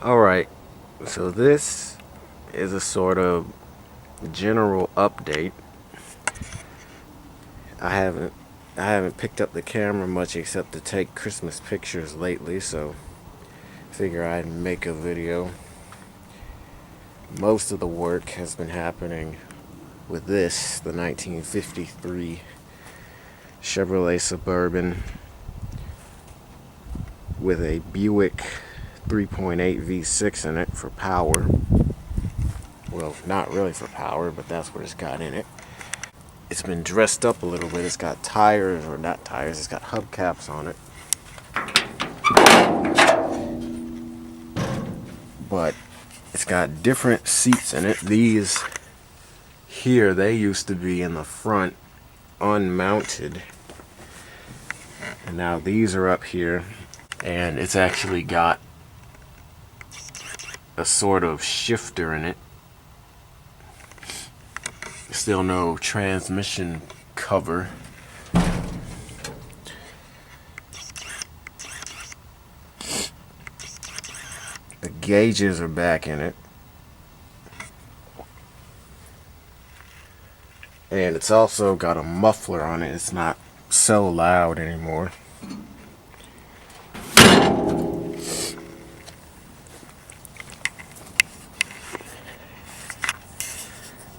Alright, so this is a sort of general update. I haven't picked up the camera much except to take Christmas pictures lately, so figure I'd make a video. Most of the work has been happening with this, the 1953 Chevrolet Suburban with a Buick 3.8 V6 in it for power. Well, not really for power, but that's what it's got in it. It's been dressed up a little bit. It's got tires, or not tires, it's got hubcaps on it. But it's got different seats in it. These here, they used to be in the front unmounted. And now these are up here. And it's actually got a sort of shifter in it. Still no transmission cover. The gauges are back in it. And it's also got a muffler on it. It's not so loud anymore.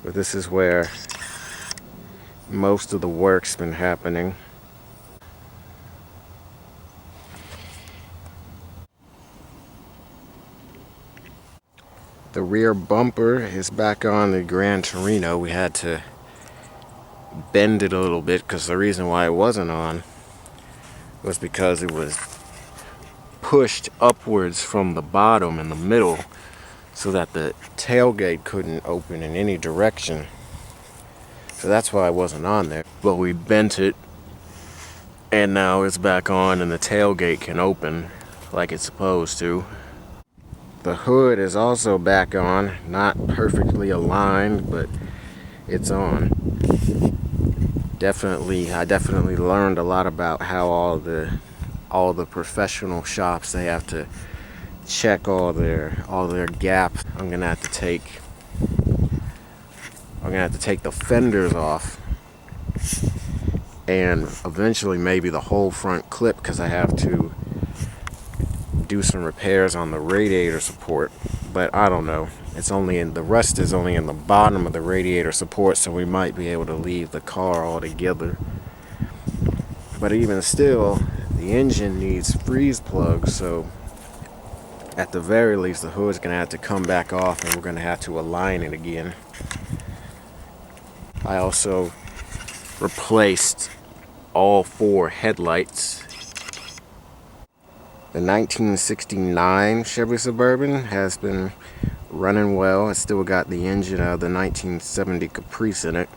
But this is where most of the work's been happening. The rear bumper is back on the Gran Torino. We had to bend it a little bit because the reason why it wasn't on was because it was pushed upwards from the bottom in the middle so that the tailgate couldn't open in any direction. So that's why it wasn't on there. But we bent it and now it's back on and the tailgate can open like it's supposed to. The hood is also back on, not perfectly aligned, but it's on. I definitely learned a lot about how all the professional shops, they have to check all their gaps. I'm gonna have to take the fenders off and eventually maybe the whole front clip because I have to do some repairs on the radiator support, but I don't know. The rust is only in the bottom of the radiator support, so we might be able to leave the car altogether. But even still, the engine needs freeze plugs, so at the very least the hood's gonna have to come back off and we're gonna have to align it again. I also replaced all 4 headlights. The 1969 Chevy Suburban has been running well. It's still got the engine out of the 1970 Caprice in it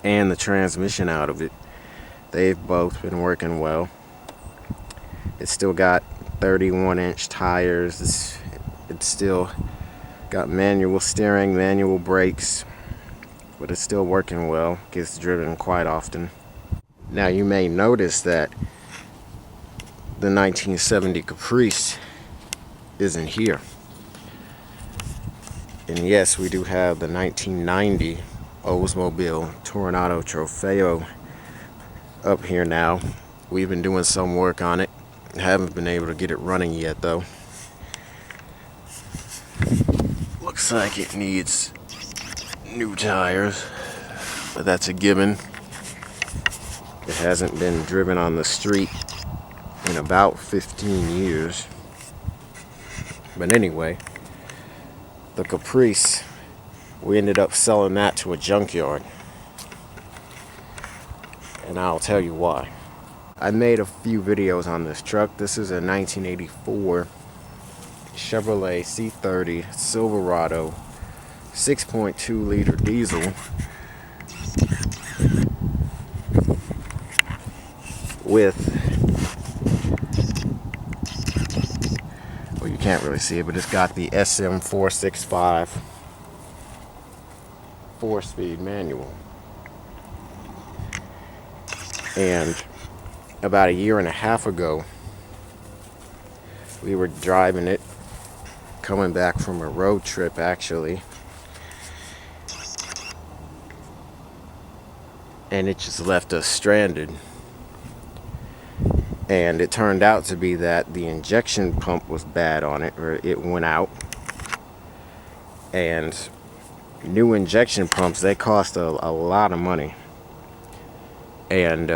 and the transmission out of it. They've both been working well. It's still got 31-inch tires. It's still got manual steering, manual brakes, but it's still working well. Gets driven quite often. Now you may notice that the 1970 Caprice isn't here. And yes, we do have the 1990 Oldsmobile Toronado Trofeo up here now. We've been doing some work on it. Haven't been able to get it running yet though. Looks like it needs new tires, but that's a given. It hasn't been driven on the street in about 15 years. But anyway, the Caprice, we ended up selling that to a junkyard. And I'll tell you why. I made a few videos on this truck. This is a 1984 Chevrolet C30 Silverado 6.2 liter diesel with, well, you can't really see it, but it's got the SM465 4-speed manual. And about a year and a half ago, we were driving it coming back from a road trip actually, and it just left us stranded. And it turned out to be that the injection pump was bad on it, or it went out. And new injection pumps, they cost a lot of money. And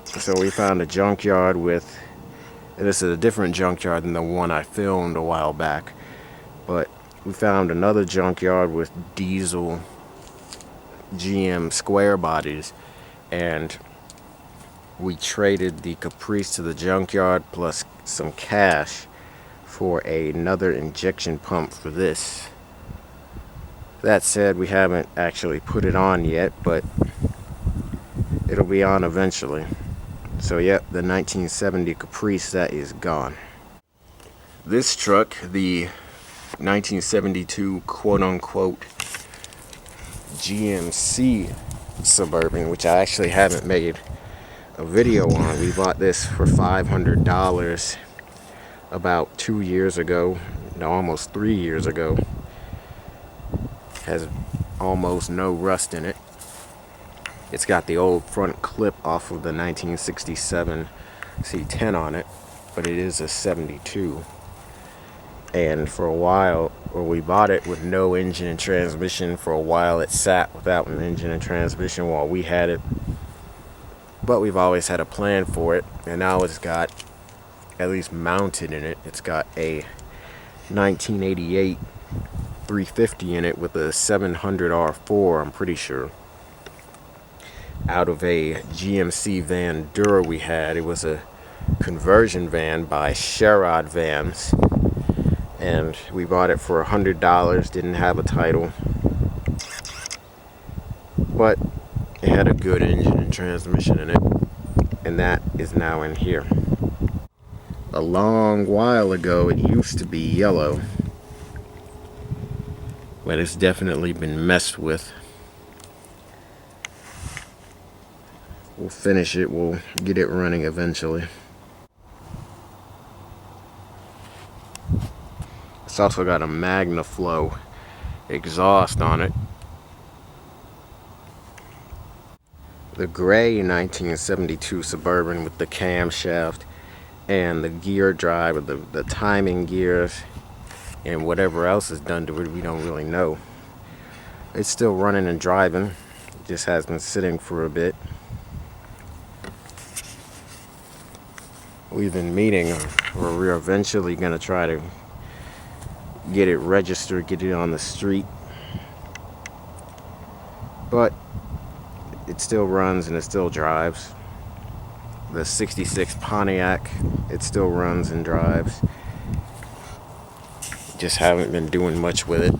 so we found a junkyard with, and this is a different junkyard than the one I filmed a while back, but we found another junkyard with diesel GM square bodies, and we traded the Caprice to the junkyard plus some cash for another injection pump for this. That said, we haven't actually put it on yet, but it'll be on eventually. So yep, the 1970 Caprice, that is gone. This truck, the 1972 quote-unquote GMC Suburban, which I actually haven't made a video on. We bought this for $500 about 2 years ago, no, almost 3 years ago. Has almost no rust in it. It's got the old front clip off of the 1967 C10 on it, but it is a 72. And for a while, or we bought it with no engine and transmission. For a while it sat without an engine and transmission while we had it. But we've always had a plan for it, and now it's got, at least mounted in it, it's got a 1988 350 in it with a 700 R4, I'm pretty sure, out of a GMC Van Dura we had. It was a conversion van by Sherrod Vans, and we bought it for $100. Didn't have a title, but it had a good engine and transmission in it, and that is now in here. A long while ago it used to be yellow, but it's definitely been messed with. We'll finish it, we'll get it running eventually. It's also got a MagnaFlow exhaust on it. The gray 1972 Suburban with the camshaft and the gear drive, or the timing gears, and whatever else is done to it, we don't really know. It's still running and driving. It just has been sitting for a bit. We've been meeting, or we're eventually going to try to get it registered, get it on the street. But it still runs and it still drives. The 66 Pontiac, it still runs and drives. Just haven't been doing much with it.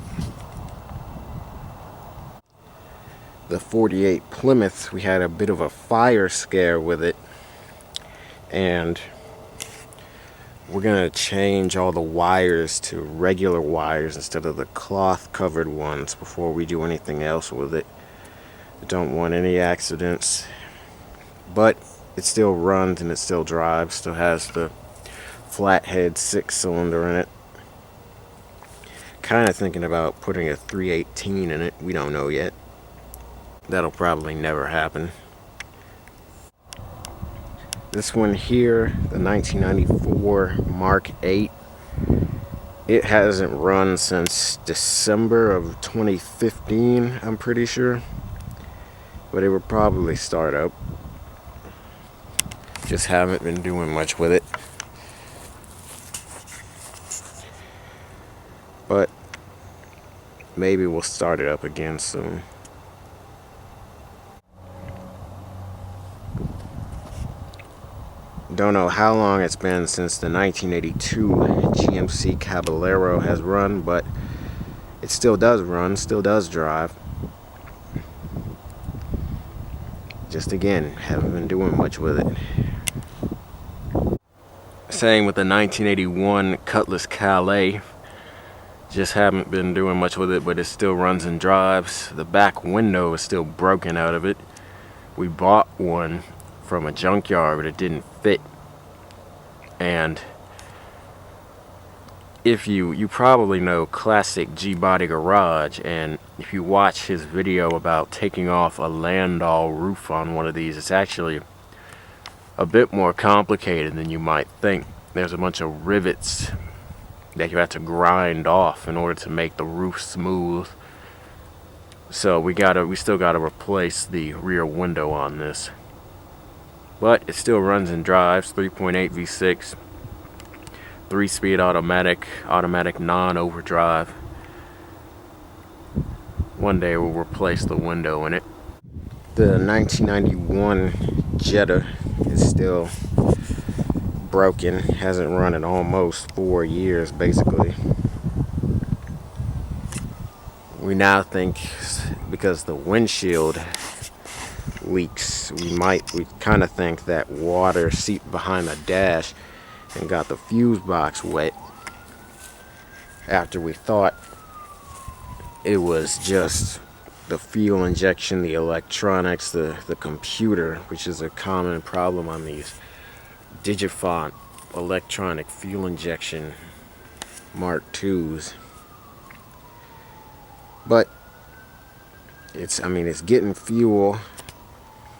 The 48 Plymouth, we had a bit of a fire scare with it, and we're gonna change all the wires to regular wires instead of the cloth covered ones before we do anything else with it. I don't want any accidents, but it still runs and it still drives. Still has the flathead 6-cylinder in it. Kind of thinking about putting a 318 in it. We don't know yet. That'll probably never happen. This one here, the 1994 Mark 8, it hasn't run since December of 2015, I'm pretty sure. But it will probably start up. Just haven't been doing much with it. But maybe we'll start it up again soon. Don't know how long it's been since the 1982 GMC Caballero has run, but it still does run, still does drive. Just again, haven't been doing much with it. Same with the 1981 Cutlass Calais. Just haven't been doing much with it, but it still runs and drives. The back window is still broken out of it. We bought one from a junkyard, but it didn't fit. And if you probably know Classic G-Body Garage, and if you watch his video about taking off a Landau roof on one of these, it's actually a bit more complicated than you might think. There's a bunch of rivets that you have to grind off in order to make the roof smooth. So we still gotta replace the rear window on this. But it still runs and drives, 3.8 V6. 3-speed automatic non-overdrive. One day we'll replace the window in it. The 1991 Jetta is still broken. Hasn't run in almost 4 years, basically. We now think, because the windshield leaks, we kind of think that water seeped behind the dash and got the fuse box wet, after we thought it was just the fuel injection, the electronics, the computer, which is a common problem on these Digifont electronic fuel injection Mark IIs. But it's getting fuel,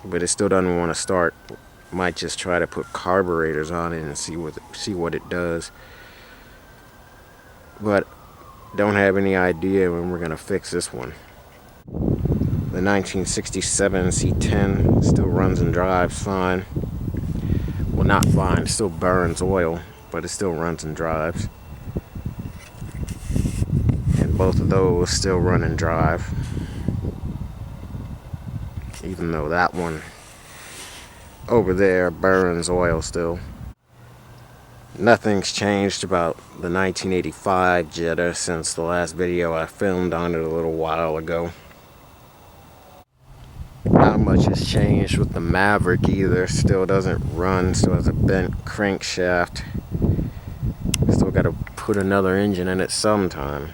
but it still doesn't want to start. Might just try to put carburetors on it and see what it does. But don't have any idea when we're gonna fix this one. The 1967 C10 still runs and drives fine. Well, not fine, it still burns oil, but it still runs and drives. And both of those still run and drive, even though that one over there burns oil still. Nothing's changed about the 1985 Jetta since the last video I filmed on it a little while ago. Not much has changed with the Maverick either. Still doesn't run, still has a bent crankshaft. Still got to put another engine in it sometime.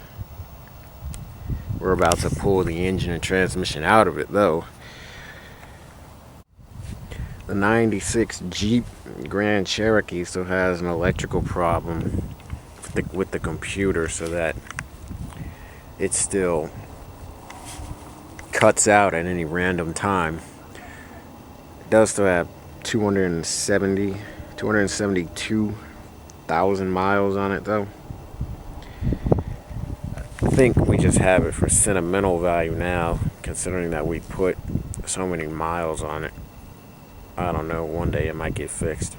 We're about to pull the engine and transmission out of it though. The 96 Jeep Grand Cherokee still has an electrical problem with the computer, so that it still cuts out at any random time. It does still have 272,000 miles on it though. I think we just have it for sentimental value now, considering that we put so many miles on it. I don't know, one day it might get fixed.